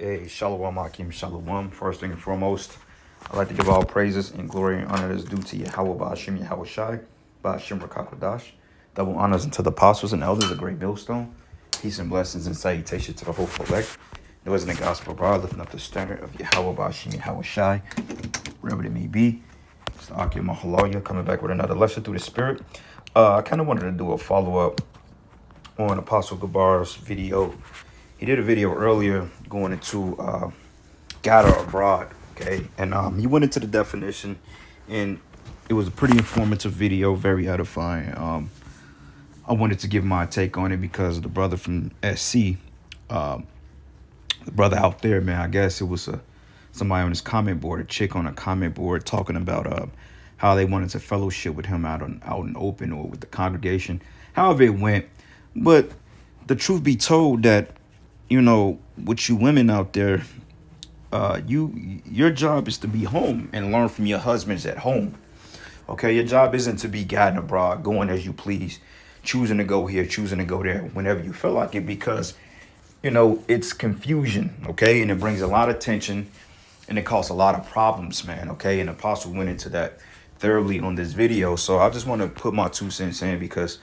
Hey, Shalom Akim Shalom. First thing and foremost, I'd like to give all praises and glory and honor that's due to Yahweh Ba'ashim Yahweh Shai, Ba'ashim Rakakwadash. Double honors unto the apostles and elders, a great millstone. Peace and blessings and salutation to the whole elect. There was in the gospel bar, lifting up the standard of Yahweh Ba'ashim Yahweh Shai, wherever it may be. It's the Akim Mahaloya coming back with another lesson through the Spirit. I kind of wanted to do a follow-up on Apostle Gabar's video. He did a video earlier going into gather abroad, okay? And he went into the definition, and it was a pretty informative video, very edifying. I wanted to give my take on it because the brother from SC, the brother out there, man, I guess it was somebody on his comment board, a chick on a comment board talking about how they wanted to fellowship with him out in open or with the congregation, however it went. But the truth be told that, you know, with you women out there, your job is to be home and learn from your husbands at home. Okay, your job isn't to be guiding abroad, going as you please, choosing to go here, choosing to go there, whenever you feel like it, because, you know, it's confusion, okay, and it brings a lot of tension, and it causes a lot of problems, man, okay, and Apostle went into that thoroughly on this video, so I just want to put my 2 cents in because,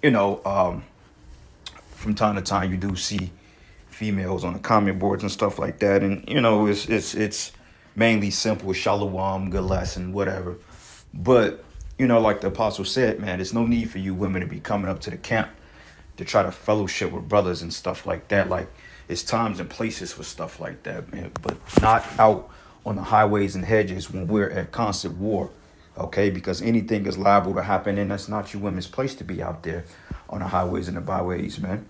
you know, from time to time you do see females on the comment boards and stuff like that, and you know it's mainly simple shalom, good lesson, whatever. But you know, like the apostle said, man, there's no need for you women to be coming up to the camp to try to fellowship with brothers and stuff like that. Like, it's times and places for stuff like that, man, but not out on the highways and hedges when we're at constant war, okay? Because anything is liable to happen, and that's not you women's place to be out there on the highways and the byways, man.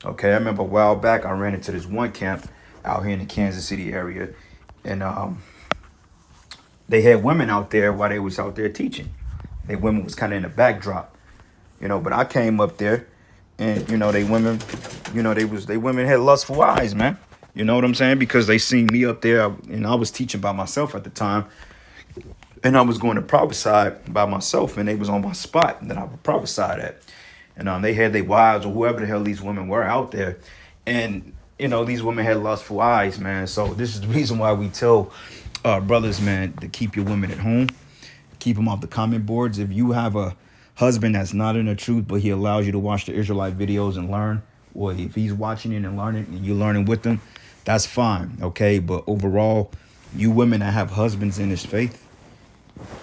Okay, I remember a while back I ran into this one camp out here in the Kansas City area, and they had women out there while they was out there teaching. They women was kind of in the backdrop, you know. But I came up there, and you know they women, you know they women had lustful eyes, man. You know what I'm saying? Because they seen me up there, and I was teaching by myself at the time, and I was going to prophesy by myself, and they was on my spot that I would prophesy at. And they had their wives or whoever the hell these women were out there. And, you know, these women had lustful eyes, man. So this is the reason why we tell brothers, man, to keep your women at home. Keep them off the comment boards. If you have a husband that's not in the truth, but he allows you to watch the Israelite videos and learn, or if he's watching it and learning and you're learning with them, that's fine, okay? But overall, you women that have husbands in this faith,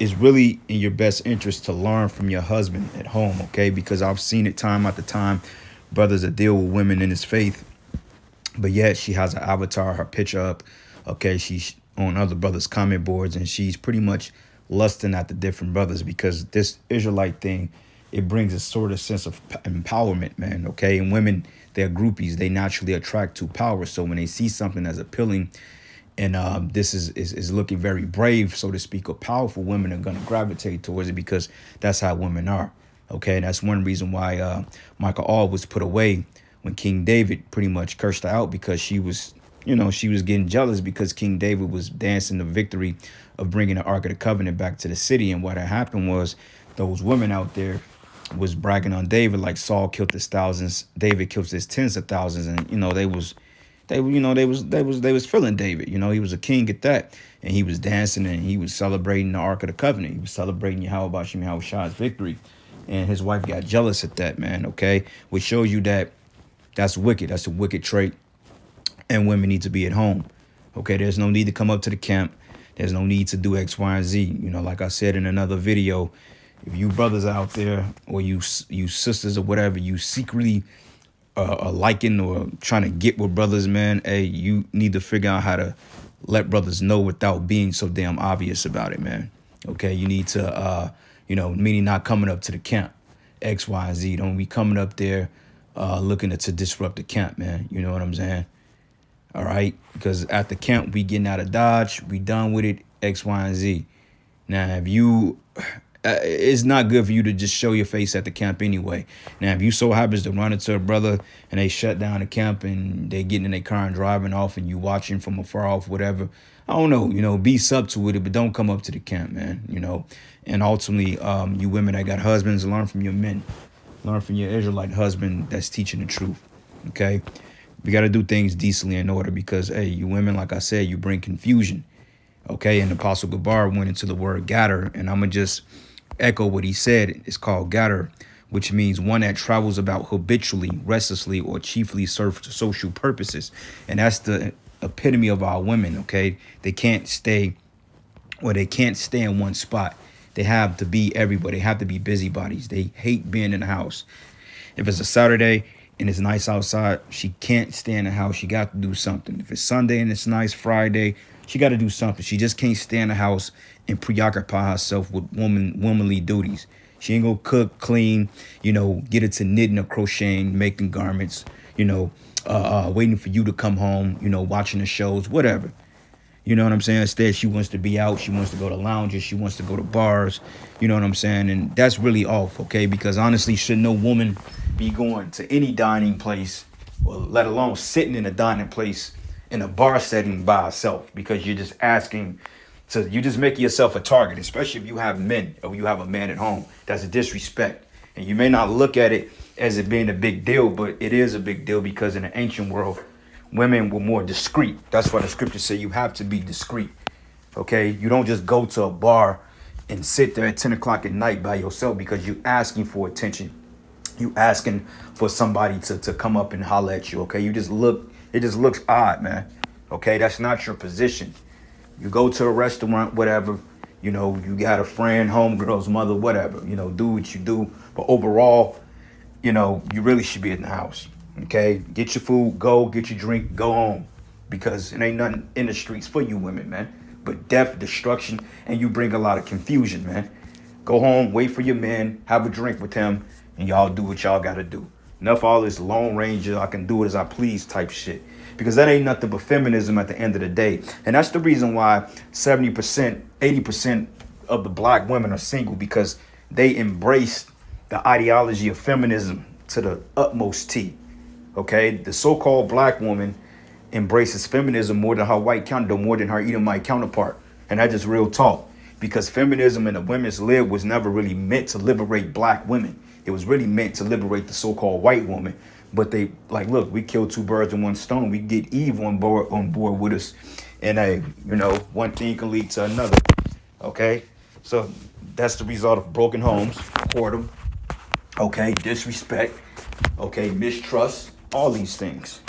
it's really in your best interest to learn from your husband at home, okay? Because I've seen it time after time, brothers that deal with women in his faith, but yet she has an avatar, her picture up, okay? She's on other brothers' comment boards, and she's pretty much lusting at the different brothers, because this Israelite thing, it brings a sort of sense of empowerment, man, okay? And women, they're groupies. They naturally attract to power. So when they see something that's appealing, and this is looking very brave, so to speak, or powerful, women are going to gravitate towards it because that's how women are. Okay, and that's one reason why Michael All was put away when King David pretty much cursed her out, because she was, you know, she was getting jealous because King David was dancing the victory of bringing the Ark of the Covenant back to the city. And what had happened was those women out there was bragging on David, like Saul killed his thousands, David killed his tens of thousands, and you know they was feeling David. You know, he was a king at that, and he was dancing and he was celebrating the Ark of the Covenant. He was celebrating Yahweh Ba'ashim Yahweh Shai's victory, and his wife got jealous at that, man. Okay, which shows you that that's wicked. That's a wicked trait, and women need to be at home. Okay, there's no need to come up to the camp. There's no need to do X, Y, and Z. You know, like I said in another video, if you brothers out there or you sisters or whatever, you secretly liking or trying to get with brothers, man, hey, you need to figure out how to let brothers know without being so damn obvious about it, man. Okay, you need to, you know, meaning not coming up to the camp, X, Y, and Z. Don't be coming up there looking to disrupt the camp, man. You know what I'm saying? All right, because at the camp, we getting out of Dodge, we done with it, X, Y, and Z. Now, if you... it's not good for you to just show your face at the camp anyway. Now, if you so happens to run into a brother and they shut down the camp and they getting in their car and driving off and you watching from afar off, whatever, I don't know, you know, be subtle with it, but don't come up to the camp, man, you know. And ultimately, you women that got husbands, learn from your men. Learn from your Israelite husband that's teaching the truth, okay? We got to do things decently in order because, hey, you women, like I said, you bring confusion. Okay. And Apostle Gabar went into the word gatter, and I'm going to just echo what he said. It's called gatter, which means one that travels about habitually, restlessly, or chiefly serves social purposes. And that's the epitome of our women. Okay. They can't stay they can't stay in one spot. They have to be everywhere. They have to be busybodies. They hate being in the house. If it's a Saturday and it's nice outside, she can't stay in the house. She got to do something. If it's Sunday and it's nice Friday, she got to do something. She just can't stay in the house and preoccupy herself with womanly duties. She ain't gonna cook, clean, get into knitting or crocheting, making garments, waiting for you to come home, watching the shows, whatever. You know what I'm saying? Instead, she wants to be out. She wants to go to lounges. She wants to go to bars. You know what I'm saying? And that's really off, okay? Because honestly, should no woman be going to any dining place, or let alone sitting in a dining place in a bar setting by herself? Because you're just you just making yourself a target, especially if you have men or you have a man at home. That's a disrespect. And you may not look at it as it being a big deal, but it is a big deal because in the ancient world, women were more discreet. That's why the scriptures say you have to be discreet. Okay? You don't just go to a bar and sit there at 10 o'clock at night by yourself because you're asking for attention. You asking for somebody to come up and holler at you. Okay? It just looks odd, man. Okay? That's not your position. You go to a restaurant, whatever, you got a friend, homegirl's mother, whatever, do what you do. But overall, you really should be in the house. Okay, get your food, go get your drink, go home, because it ain't nothing in the streets for you women, man, but death, destruction, and you bring a lot of confusion, man. Go home, wait for your man, have a drink with him, and y'all do what y'all gotta do. Enough all this Lone Ranger, I can do it as I please type shit, because that ain't nothing but feminism at the end of the day. And that's the reason why 70%, 80% of the black women are single, because they embrace the ideology of feminism to the utmost T. Okay, the so-called black woman embraces feminism more than her white counterpart, more than her Edomite counterpart, and that's just real talk. Because feminism in the women's lib was never really meant to liberate black women. It was really meant to liberate the so-called white woman. But they look, we killed two birds with one stone. We get Eve on board with us, and one thing can lead to another. Okay, so that's the result of broken homes, whoredom. Okay, disrespect. Okay, mistrust. All these things.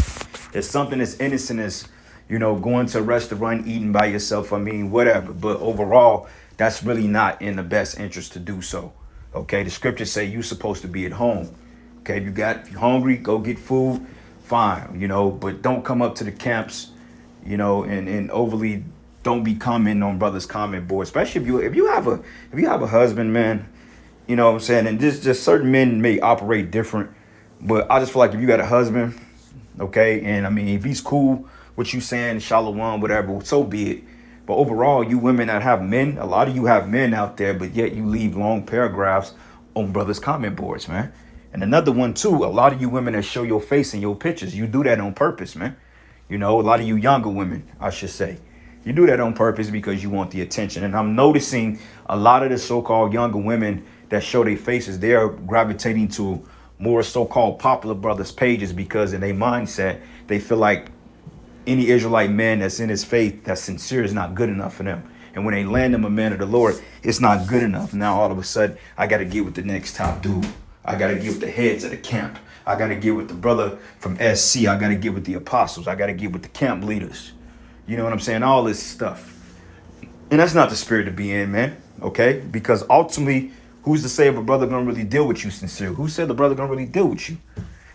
It's something as innocent as, going to a restaurant, eating by yourself. I mean, whatever. But overall, that's really not in the best interest to do so. Okay, the scriptures say you're supposed to be at home. Okay, if you're hungry, go get food, fine, but don't come up to the camps, and overly don't be commenting on brothers' comment board, especially if you have a husband, man. You know what I'm saying? And just certain men may operate different. But I just feel like if you got a husband, okay, and I mean, if he's cool with you saying shalom, whatever, so be it. But overall, you women that have men, a lot of you have men out there, but yet you leave long paragraphs on brothers' comment boards, man. And another one, too, a lot of you women that show your face in your pictures, you do that on purpose, man. A lot of you younger women, I should say. You do that on purpose because you want the attention. And I'm noticing a lot of the so-called younger women that show their faces, they are gravitating to more so-called popular brothers pages because in their mindset, they feel like any Israelite man that's in his faith, that's sincere, is not good enough for them. And when they land them a man of the Lord, it's not good enough. Now, all of a sudden, I got to get with the next top dude. I got to get with the heads of the camp. I got to get with the brother from SC. I got to get with the apostles. I got to get with the camp leaders. You know what I'm saying? All this stuff. And that's not the spirit to be in, man. Okay? Because ultimately, who's to say if a brother gonna really deal with you sincerely? Who said the brother gonna really deal with you?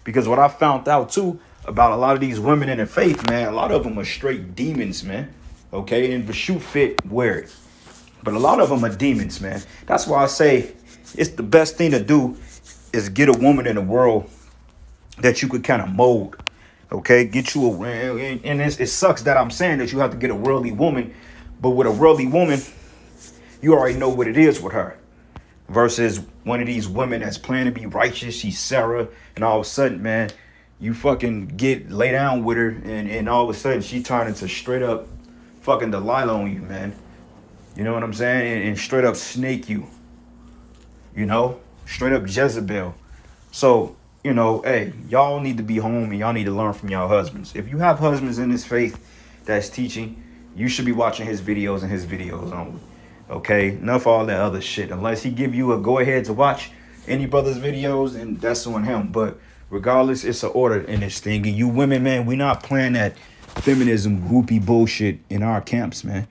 Because what I found out too about a lot of these women in the faith, man, a lot of them are straight demons, man. Okay, and the shoe fit, wear it. But a lot of them are demons, man. That's why I say it's the best thing to do is get a woman in the world that you could kind of mold. Okay, get you and it sucks that I'm saying that you have to get a worldly woman, but with a worldly woman, you already know what it is with her. Versus one of these women that's planning to be righteous, she's Sarah, and all of a sudden, man, you fucking lay down with her, and all of a sudden she turned into straight up fucking Delilah on you, man. You know what I'm saying? And straight up snake you. Straight up Jezebel. So you know, hey, y'all need to be home and y'all need to learn from y'all husbands. If you have husbands in this faith that's teaching, you should be watching his videos and his videos only. Okay, enough all that other shit. Unless he give you a go ahead to watch any brother's videos, and that's on him. But regardless, it's an order in this thing. And you women, man, we not playing that feminism groupie bullshit in our camps, man.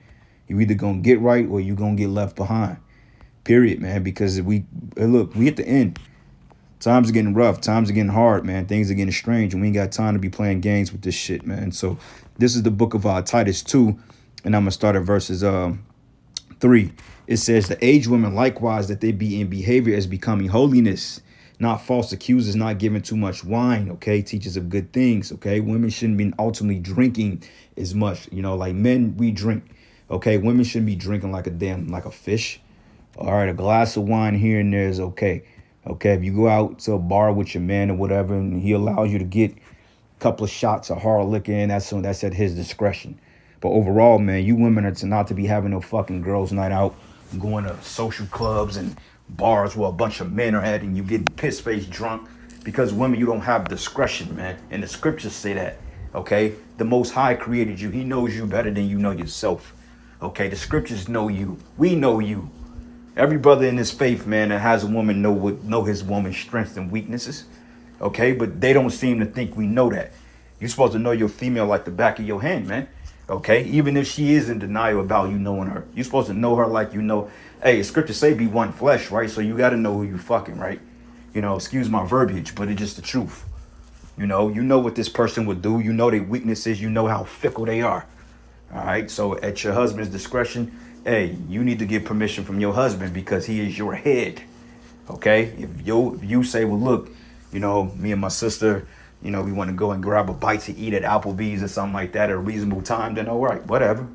You either gonna get right or you gonna get left behind. Period, man. Because we at the end. Times are getting rough. Times are getting hard, man. Things are getting strange, and we ain't got time to be playing games with this shit, man. So this is the book of Titus 2, and I'm gonna start at verses 3. It says, the aged women likewise, that they be in behavior as becoming holiness, not false accusers, not giving too much wine, okay? Teachers of good things, okay? Women shouldn't be ultimately drinking as much, you know, like men, we drink, okay? Women shouldn't be drinking like a fish. All right, a glass of wine here and there is okay. Okay, if you go out to a bar with your man or whatever, and he allows you to get a couple of shots of hard liquor in, that's at his discretion. But overall, man, you women are not to be having no fucking girls' night out, going to social clubs and bars where a bunch of men are at, and you getting piss-faced drunk. Because women, you don't have discretion, man. And the scriptures say that, okay? The Most High created you. He knows you better than you know yourself. Okay, the scriptures know you. We know you. Every brother in this faith, man, that has a woman know his woman's strengths and weaknesses. Okay, but they don't seem to think we know that. You're supposed to know your female like the back of your hand, man. Okay, even if she is in denial about you knowing her, you're supposed to know her like you know. Hey, scriptures say be one flesh, right? So you got to know who you fucking, right? You know, excuse my verbiage, but it's just the truth. You know what this person would do. You know their weaknesses. You know how fickle they are. All right, so at your husband's discretion, hey, you need to get permission from your husband because he is your head. Okay, if you say, well, look, you know, me and my sister, you know, we want to go and grab a bite to eat at Applebee's or something like that at a reasonable time, then all right, whatever.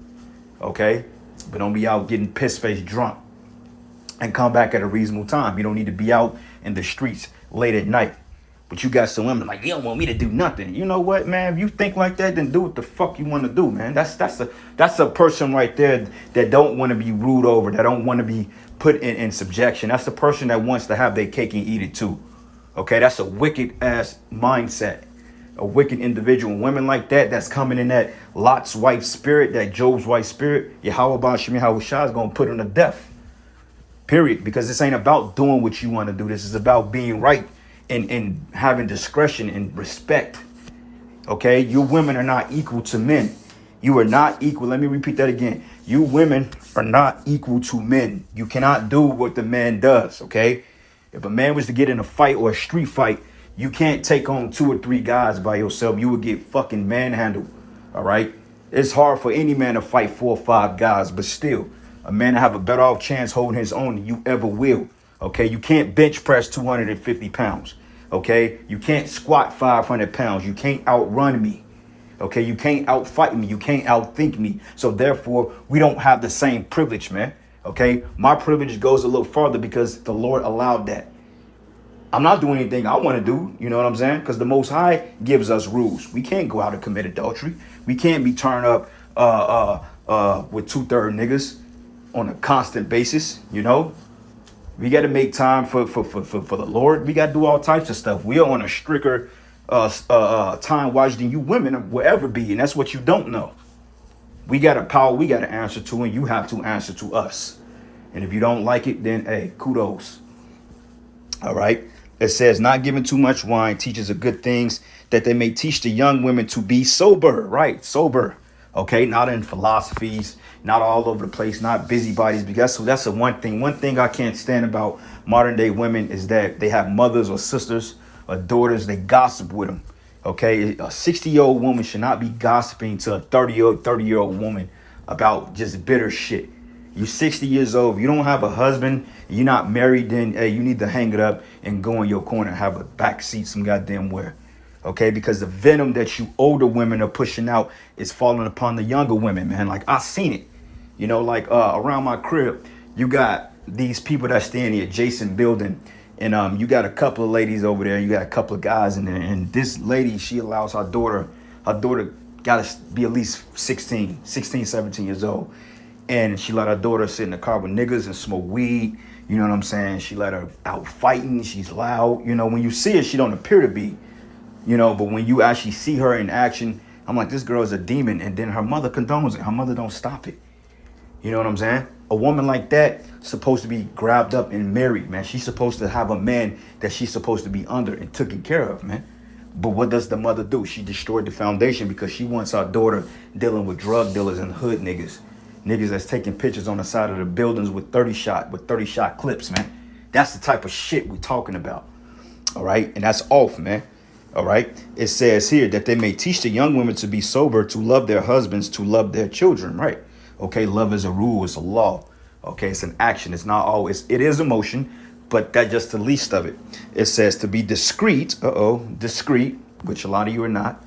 Okay, but don't be out getting piss-faced drunk and come back at a reasonable time. You don't need to be out in the streets late at night. But you got some women like, you don't want me to do nothing. You know what, man? If you think like that, then do what the fuck you want to do, man. That's a person right there that don't want to be ruled over, that don't want to be put in subjection. That's the person that wants to have their cake and eat it too. Okay, that's a wicked ass mindset. A wicked individual. Women like that, that's coming in that Lot's wife spirit, that Job's wife spirit, Yahweh Bashim Yahweh Shah is gonna put them to death. Period. Because this ain't about doing what you want to do. This is about being right. And having discretion and respect. Okay, you women are not equal to men. You are not equal. Let me repeat that again. You women are not equal to men. You cannot do what the man does. Okay, if a man was to get in a fight or a street fight, you can't take on 2 or 3 guys by yourself. You would get fucking manhandled. All right, it's hard for any man to fight 4 or 5 guys, but still, a man to have a better off chance holding his own than you ever will. Okay, you can't bench press 250 pounds. Okay, you can't squat 500 pounds. You can't outrun me. Okay, you can't outfight me. You can't outthink me. So therefore, we don't have the same privilege, man. Okay, my privilege goes a little farther because the Lord allowed that. I'm not doing anything I want to do. You know what I'm saying? Because the Most High gives us rules. We can't go out and commit adultery. We can't be turned up with 2/3 niggas on a constant basis. You know. We got to make time for the Lord. We got to do all types of stuff. We are on a stricter time watch than you women will ever be. And that's what you don't know. We got a power we got to answer to, and you have to answer to us. And if you don't like it, then, hey, kudos. All right. It says, not giving too much wine, teaches of good things, that they may teach the young women to be sober. Right. Sober. Okay. Not in philosophies. Not all over the place, not busybodies, because that's the one thing. One thing I can't stand about modern day women is that they have mothers or sisters or daughters. They gossip with them. Okay, a 60-year-old woman should not be gossiping to a 30-year-old woman about just bitter shit. You're 60 years old. If you don't have a husband, you're not married, then hey, you need to hang it up and go in your corner and have a back seat some goddamn where. Okay, because the venom that you older women are pushing out is falling upon the younger women, man. Like, I seen it. You know, like around my crib, you got these people that stay in the adjacent building. And you got a couple of ladies over there. You got a couple of guys in there. And this lady, she allows her daughter got to be at least 17 years old. And she let her daughter sit in the car with niggas and smoke weed. You know what I'm saying? She let her out fighting. She's loud. You know, when you see her, she don't appear to be. You know, but when you actually see her in action, I'm like, this girl is a demon. And then her mother condones it. Her mother don't stop it. You know what I'm saying? A woman like that supposed to be grabbed up and married, man. She's supposed to have a man that she's supposed to be under and taken care of, man. But what does the mother do? She destroyed the foundation because she wants our daughter dealing with drug dealers and hood niggas. Niggas that's taking pictures on the side of the buildings with 30 shot clips, man. That's the type of shit we're talking about. All right? And that's off, man. All right? It says here that they may teach the young women to be sober, to love their husbands, to love their children, right? Okay, love is a rule, it's a law. Okay, it's an action. It's not always, it is emotion, but that's just the least of it. It says to be discreet, discreet, which a lot of you are not.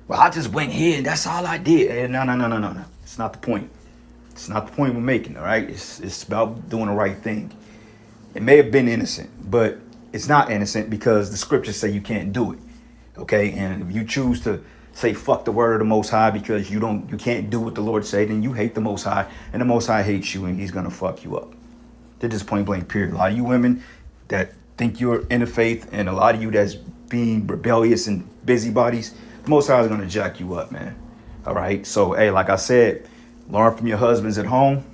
Well, I just went here and that's all I did. No. It's not the point. It's not the point we're making, all right? It's about doing the right thing. It may have been innocent, but it's not innocent because the scriptures say you can't do it. Okay, and if you choose to say fuck the word of the Most High because you can't do what the Lord said, then you hate the Most High, and the Most High hates you, and He's gonna fuck you up. They're just point blank period. A lot of you women that think you're in the faith, and a lot of you that's being rebellious and busybodies, the Most High is gonna jack you up, man. All right. So hey, like I said, learn from your husbands at home,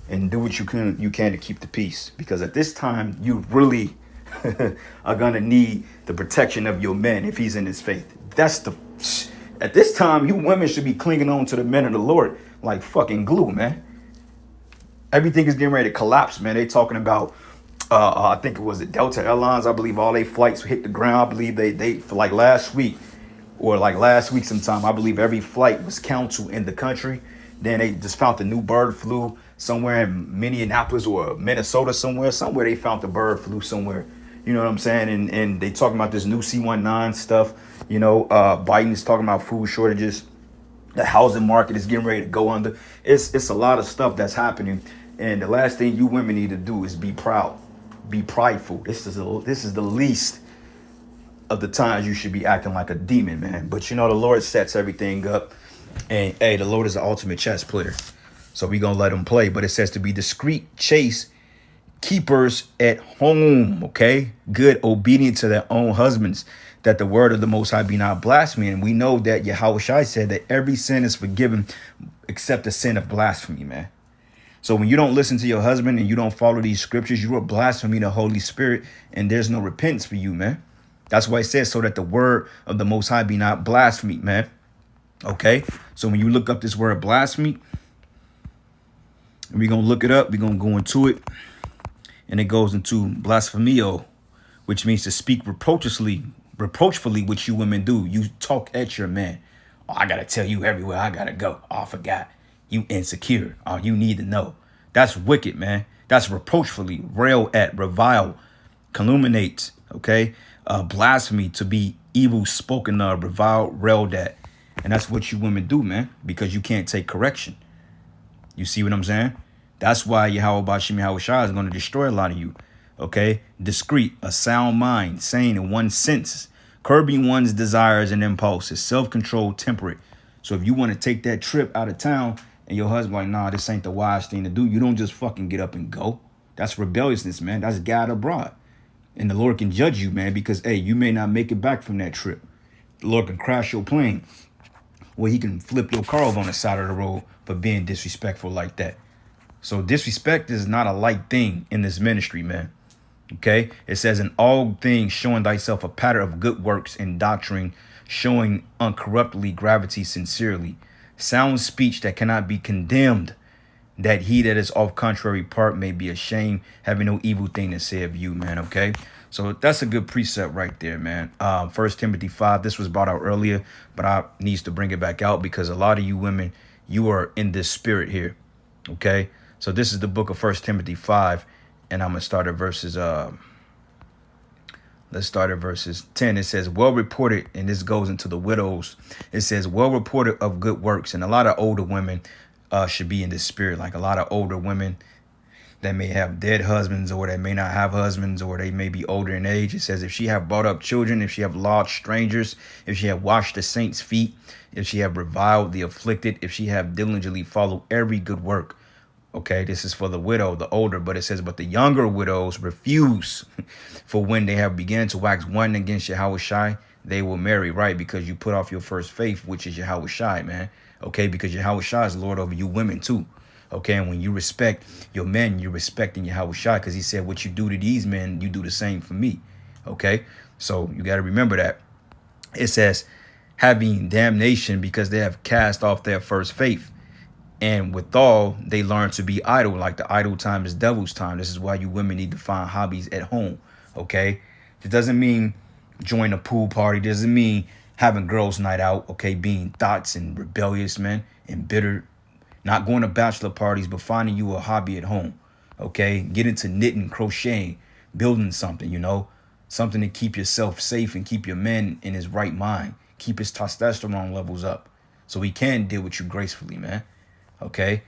and do what you can to keep the peace, because at this time you really are gonna need the protection of your man if he's in his faith. At this time, you women should be clinging on to the men of the Lord like fucking glue, man. Everything is getting ready to collapse, man. They talking about, I think it was the Delta Airlines. I believe all their flights hit the ground. I believe they for like last week sometime, I believe every flight was canceled in the country. Then they just found the new bird flu somewhere in Minneapolis or Minnesota somewhere they found the bird flu somewhere. You know what I'm saying? And they talking about this new C-19 stuff. You know, Biden is talking about food shortages. The housing market is getting ready to go under. It's a lot of stuff that's happening. And the last thing you women need to do is be proud. Be prideful. This is the least of the times you should be acting like a demon, man. But you know, the Lord sets everything up. And hey, the Lord is the ultimate chess player. So we gonna let him play. But it says to be discreet, chaste, keepers at home, okay? Good, obedient to their own husbands, that the word of the Most High be not blasphemed. And we know that Yahushua said that every sin is forgiven except the sin of blasphemy, man. So when you don't listen to your husband and you don't follow these scriptures, you are blaspheming the Holy Spirit, and there's no repentance for you, man. That's why it says so that the word of the Most High be not blasphemed, man. Okay? So when you look up this word blasphemy, and we're going to look it up, we're going to go into it. And it goes into blasphemio, which means to speak reproachfully, which you women do. You talk at your man. Oh, I got to tell you everywhere I got to go. Oh, I forgot. You insecure. Oh, you need to know. That's wicked, man. That's reproachfully, rail at, revile, calumniate, okay? Blasphemy, to be evil spoken of, revile, railed at. And that's what you women do, man, because you can't take correction. You see what I'm saying? That's why Yahweh Bashim Yahushua is going to destroy a lot of you. Okay? Discreet, a sound mind, sane in one's senses, curbing one's desires and impulses, self-controlled, temperate. So if you want to take that trip out of town and your husband like, nah, this ain't the wise thing to do, you don't just fucking get up and go. That's rebelliousness, man. That's God abroad. And the Lord can judge you, man, because, hey, you may not make it back from that trip. The Lord can crash your plane, or he can flip your car over on the side of the road for being disrespectful like that. So disrespect is not a light thing in this ministry, man. Okay? It says, in all things showing thyself a pattern of good works and doctrine, showing uncorruptly gravity sincerely, sound speech that cannot be condemned, that he that is of contrary part may be ashamed, having no evil thing to say of you, man. Okay? So that's a good precept right there, man. 1 Timothy 5, this was brought out earlier, but I needs to bring it back out because a lot of you women, you are in this spirit here. Okay? So this is the book of 1 Timothy 5, and I'm going to start at verses, let's start at verses 10. It says, well reported, and this goes into the widows. It says, well reported of good works. And a lot of older women should be in this spirit. Like a lot of older women, that may have dead husbands or that may not have husbands or they may be older in age. It says, if she have brought up children, if she have lodged strangers, if she have washed the saints' feet, if she have reviled the afflicted, if she have diligently followed every good work. Okay, this is for the widow, the older, but it says, but the younger widows refuse. For when they have begun to wax one against Yahushai, they will marry, right? Because you put off your first faith, which is Yahushai, man. Okay, because Yahushai is Lord over you women too. Okay, and when you respect your men, you're respecting Yahushai, because he said, what you do to these men, you do the same for me. Okay, so you got to remember that. It says, having damnation because they have cast off their first faith. And withal, they learn to be idle, like the idle time is devil's time. This is why you women need to find hobbies at home, okay? It doesn't mean join a pool party. It doesn't mean having girls' night out, okay? Being thoughts and rebellious, man, and bitter. Not going to bachelor parties, but finding you a hobby at home, okay? Get into knitting, crocheting, building something, you know? Something to keep yourself safe and keep your man in his right mind. Keep his testosterone levels up so he can deal with you gracefully, man. Okay,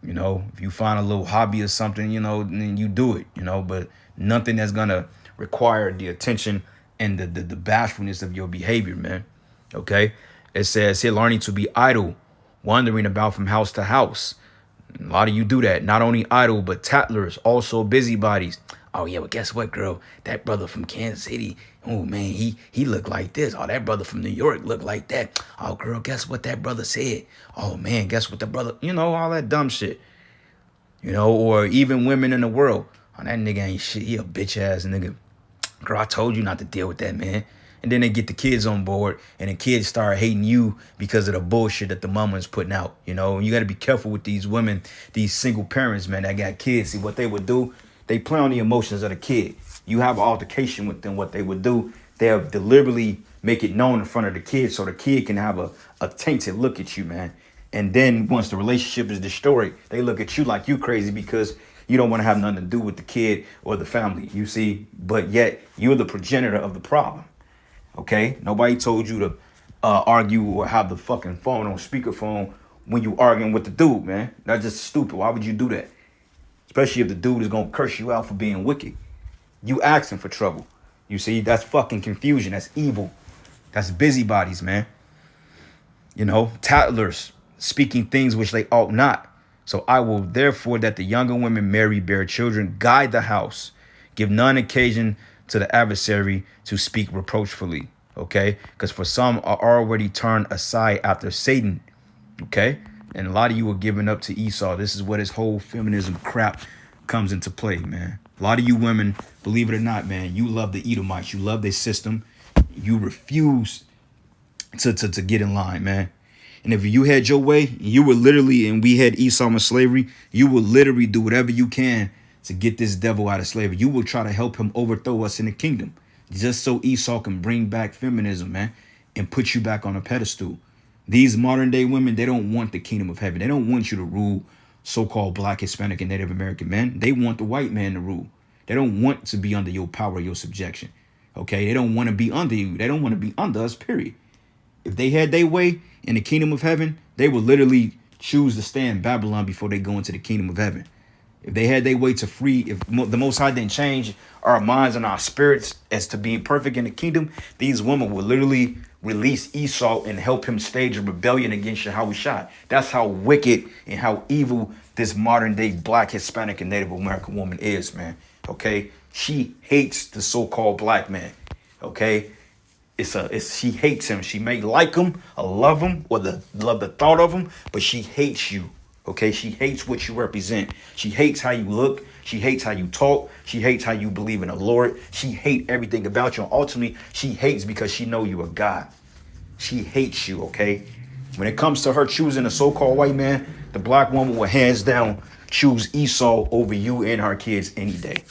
you know, if you find a little hobby or something, you know, then you do it, you know, but nothing that's gonna require the attention and the bashfulness of your behavior, man. Okay, it says here, learning to be idle, wandering about from house to house. A lot of you do that. Not only idle, but tattlers, also busybodies. Oh, yeah, but guess what, girl? That brother from Kansas City, oh, man, he looked like this. Oh, that brother from New York looked like that. Oh, girl, guess what that brother said? Oh, man, guess what the brother, you know, all that dumb shit. You know, or even women in the world. Oh, that nigga ain't shit. He a bitch-ass nigga. Girl, I told you not to deal with that, man. And then they get the kids on board, and the kids start hating you because of the bullshit that the mama's putting out. You know, and you got to be careful with these women, these single parents, man, that got kids. See, what they would do, they play on the emotions of the kid. You have an altercation with them, what they would do, they'll deliberately make it known in front of the kid so the kid can have a tainted look at you, man. And then once the relationship is destroyed, they look at you like you crazy because you don't want to have nothing to do with the kid or the family, you see. But yet, you're the progenitor of the problem. Okay, nobody told you to argue or have the fucking phone on speakerphone when you arguing with the dude, man. That's just stupid. Why would you do that? Especially if the dude is gonna curse you out for being wicked. You asking for trouble. You see, that's fucking confusion. That's evil. That's busybodies, man. You know, tattlers, speaking things which they ought not. So I will therefore that the younger women marry, bear children, guide the house, give none occasion to the adversary to speak reproachfully, okay? Because for some are already turned aside after Satan, okay? And a lot of you are giving up to Esau. This is where this whole feminism crap comes into play, man. A lot of you women, believe it or not, man, you love the Edomites. You love their system. You refuse to get in line, man. And if you had your way, you would literally, and we had Esau in slavery, you would literally do whatever you can to get this devil out of slavery. You will try to help him overthrow us in the kingdom just so Esau can bring back feminism, man, and put you back on a pedestal. These modern day women, they don't want the kingdom of heaven. They don't want you to rule so-called Black, Hispanic, and Native American men. They want the white man to rule. They don't want to be under your power, your subjection. Okay, they don't want to be under you. They don't want to be under us, period. If they had their way in the kingdom of heaven, they would literally choose to stay in Babylon before they go into the kingdom of heaven. If they had their way to free, if the Most High didn't change our minds and our spirits as to being perfect in the kingdom, these women would literally release Esau and help him stage a rebellion against Yahushua. That's how wicked and how evil this modern day Black, Hispanic, and Native American woman is, man. Okay, she hates the so-called black man. Okay, she hates him. She may like him or love him or love the thought of him, but she hates you. Okay, she hates what you represent. She hates how you look. She hates how you talk. She hates how you believe in the Lord. She hates everything about you. And ultimately, she hates because she know you are God. She hates you, okay? When it comes to her choosing a so-called white man, the black woman will hands down choose Esau over you and her kids any day.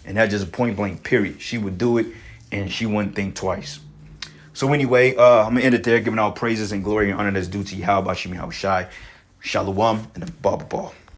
And that's just a point blank period. She would do it and she wouldn't think twice. So anyway, I'm going to end it there, giving all praises and glory and honor that's due to Yahweh Bashim Yahushai. Shalom and a ball.